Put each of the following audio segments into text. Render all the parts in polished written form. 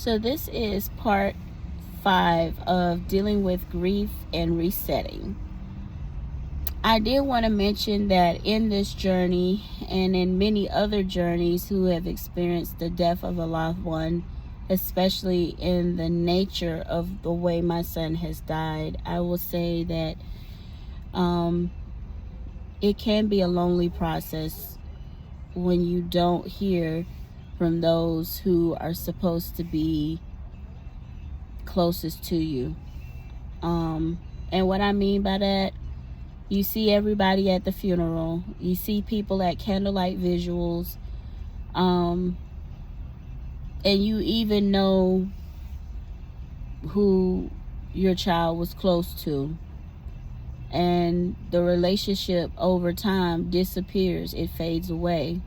So, this is part 5 of dealing with grief and resetting. I did want to mention that in this journey and in many other journeys who have experienced the death of a loved one, especially in the nature of the way my son has died, I will say that um, it can be a lonely process when you don't hear from those who are supposed to be closest to you. Um, and what I mean by that, you see everybody at the funeral, you see people at candlelight visuals, um, and you even know who your child was close to. And the relationship over time disappears, it fades away.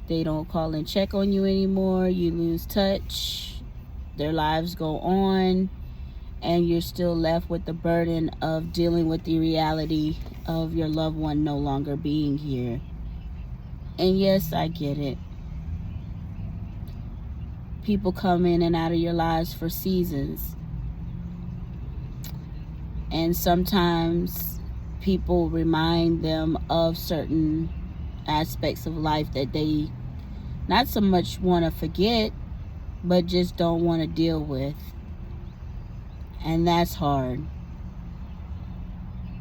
They don't call and check on you anymore, you lose touch, their lives go on, and you're still left with the burden of dealing with the reality of your loved one no longer being here. And yes, I get it. People come in and out of your lives for seasons. And sometimes people remind them of certain aspects of life that they not so much want to forget, but just don't want to deal with. And that's hard.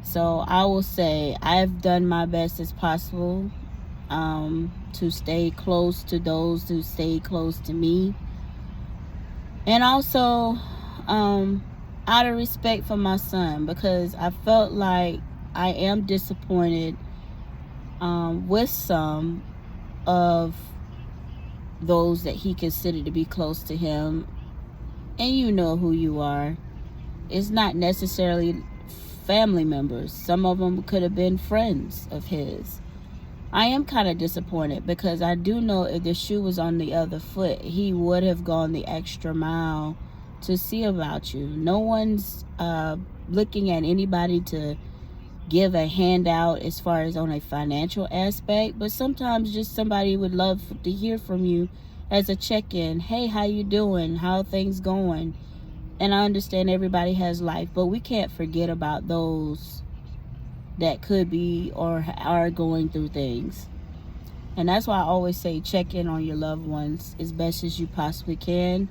So I will say I've done my best as possible to stay close to those who stay close to me. And also out of respect for my son, because I felt like I am disappointed with some of those that he considered to be close to him. And you know who you are. It's not necessarily family members. Some of them could have been friends of his. I am kind of disappointed because I do know if the shoe was on the other foot, he would have gone the extra mile to see about you. No one's looking at anybody to give a handout as far as on a financial aspect, but sometimes just somebody would love to hear from you as a check-in. Hey, how you doing? How are things going? And I understand everybody has life, but we can't forget about those that could be or are going through things. And that's why I always say check in on your loved ones as best as you possibly can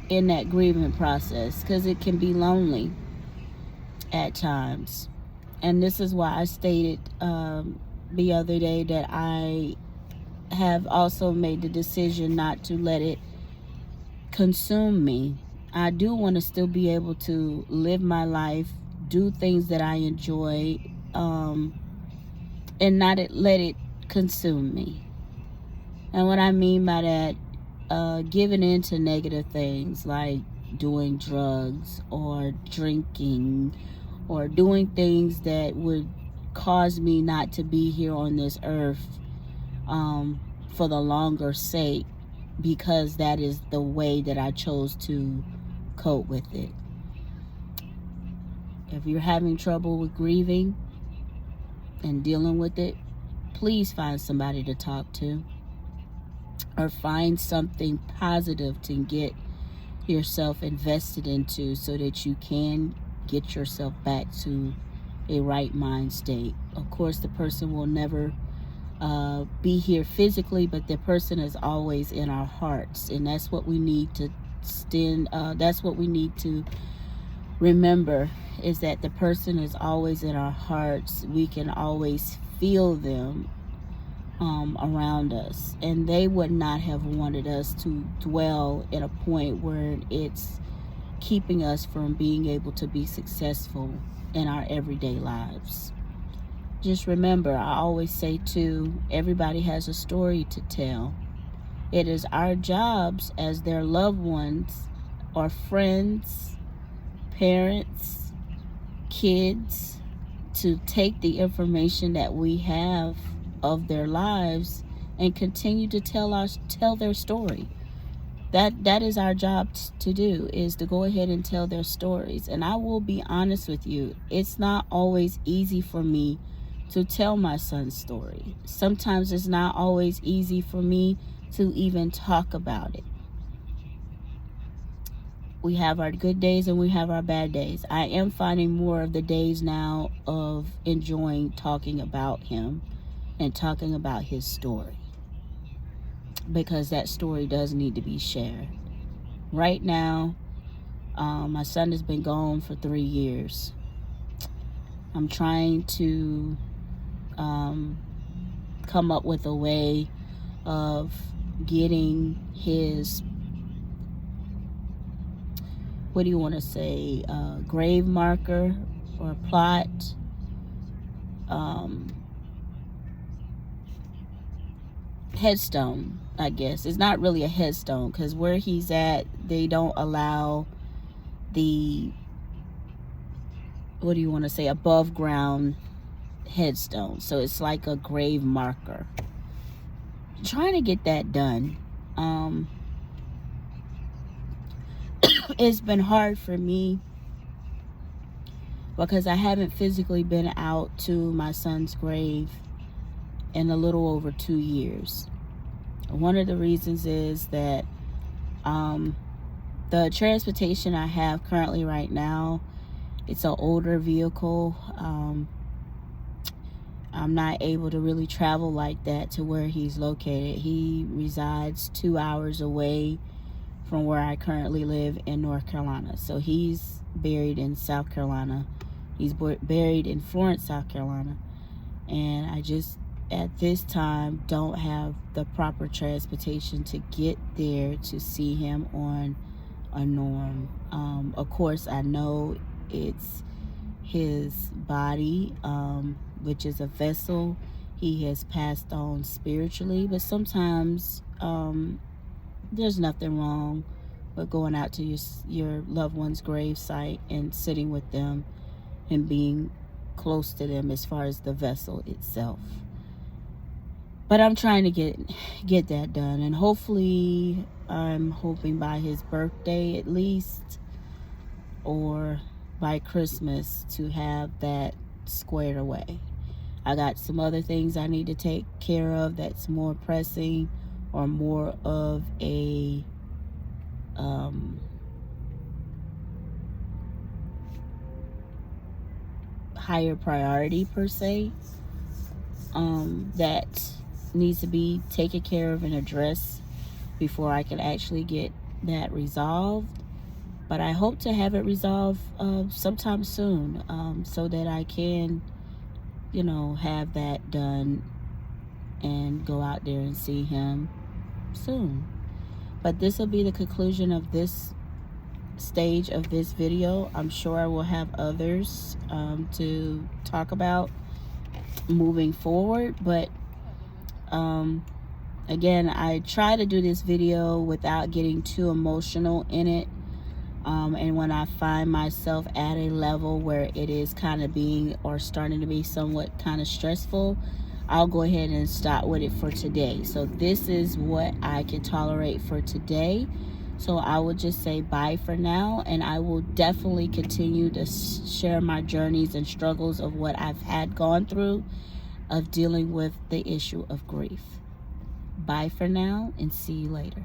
in that grieving process, because it can be lonely at times. And this is why I stated the other day that I have also made the decision not to let it consume me. I do want to still be able to live my life, do things that I enjoy, and not let it consume me. And what I mean by that, giving in to negative things like doing drugs or drinking or doing things that would cause me not to be here on this earth for the longer sake, because that is the way that I chose to cope with it. If you're having trouble with grieving and dealing with it, please find somebody to talk to, or find something positive to get yourself invested into so that you can get yourself back to a right mind state. Of course, the person will never be here physically, but the person is always in our hearts, and that's what we need to that's what we need to remember, is that the person is always in our hearts. We can always feel them around us, and they would not have wanted us to dwell in a point where it's keeping us from being able to be successful in our everyday lives. Just remember, I always say too, everybody has a story to tell. It is our jobs as their loved ones or friends, parents, kids, to take the information that we have of their lives and continue to tell their story. That is our job to do, is to go ahead and tell their stories. And I will be honest with you, it's not always easy for me to tell my son's story. Sometimes it's not always easy for me to even talk about it. We have our good days and we have our bad days. I am finding more of the days now of enjoying talking about him and talking about his story, because that story does need to be shared. Right now, my son has been gone for 3 years. I'm trying to come up with a way of getting his, what do you want to say, grave marker or plot, headstone, I guess. It's not really a headstone, because where he's at, they don't allow the, what do you want to say, above ground headstone. So it's like a grave marker. Trying to get that done. It's been hard for me because I haven't physically been out to my son's grave in a little over 2 years. One of the reasons is that the transportation I have currently right now, it's an older vehicle. I'm not able to really travel like that to where he's located. He resides 2 hours away from where I currently live in North Carolina. So he's buried in South Carolina. He's buried in Florence, South Carolina. And I just, at this time, don't have the proper transportation to get there to see him on a norm. Of course, I know it's his body, which is a vessel. He has passed on spiritually, but sometimes there's nothing wrong with going out to your loved one's grave site and sitting with them and being close to them as far as the vessel itself. But I'm trying to get that done, and hopefully I'm hoping by his birthday at least, or by Christmas, to have that squared away. I got some other things I need to take care of that's more pressing, or more of a higher priority per se, that needs to be taken care of and addressed before I can actually get that resolved. But I hope to have it resolved sometime soon, so that I can, have that done and go out there and see him soon. But this will be the conclusion of this stage of this video. I'm sure I will have others to talk about moving forward, but again, I try to do this video without getting too emotional in it, and when I find myself at a level where it is kind of being, or starting to be, somewhat kind of stressful, I'll go ahead and stop with it for today. So this is what I can tolerate for today. So I will just say bye for now, and I will definitely continue to share my journeys and struggles of what I've had gone through of dealing with the issue of grief. Bye for now, and see you later.